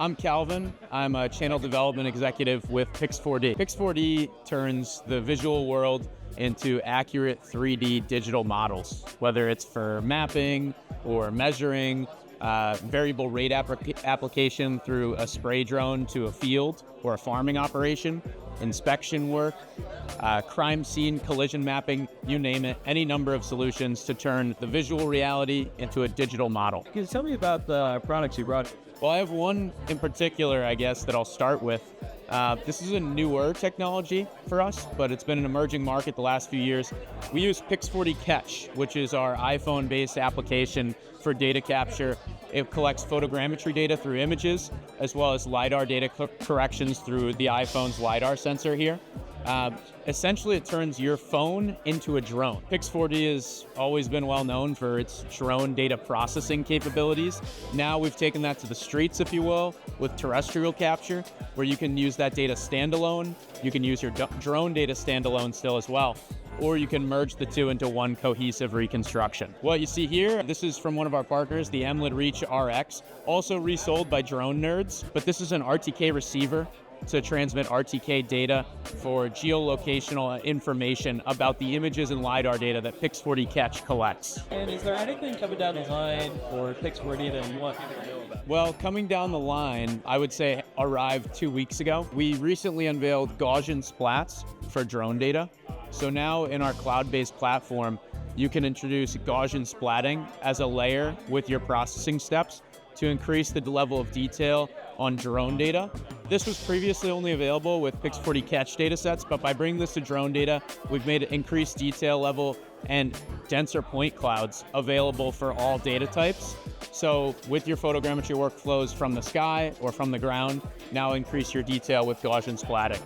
I'm Calvin. I'm a channel development executive with Pix4D. Pix4D turns the visual world into accurate 3D digital models, whether it's for mapping or measuring, variable rate application through a spray drone to a field or a farming operation, inspection work, crime scene collision mapping, you name it, any number of solutions to turn the visual reality into a digital model. Can you tell me about the products you brought? Well, I have one in particular, I guess, that I'll start with. This is a newer technology for us, but it's been an emerging market the last few years. We use Pix4D Catch, which is our iPhone-based application for data capture. It collects photogrammetry data through images, as well as LiDAR data corrections through the iPhone's LiDAR sensor here. Essentially, it turns your phone into a drone. Pix4D has always been well known for its drone data processing capabilities. Now we've taken that to the streets, if you will, with terrestrial capture, where you can use that data standalone. You can use your drone data standalone still as well, or you can merge the two into one cohesive reconstruction. What you see here, this is from one of our partners, the Emlid Reach RX, also resold by drone nerds, but this is an RTK receiver to transmit RTK data for geolocational information about the images and LiDAR data that Pix4D Catch collects. And is there anything coming down the line for Pix4D that you want people to know about? Well, coming down the line, I would say arrived 2 weeks ago. We recently unveiled Gaussian splats for drone data. So now in our cloud-based platform, you can introduce Gaussian splatting as a layer with your processing steps to increase the level of detail on drone data. This was previously only available with Pix4D Catch datasets, but by bringing this to drone data, we've made increased detail level and denser point clouds available for all data types. So with your photogrammetry workflows from the sky or from the ground, now increase your detail with Gaussian splatting.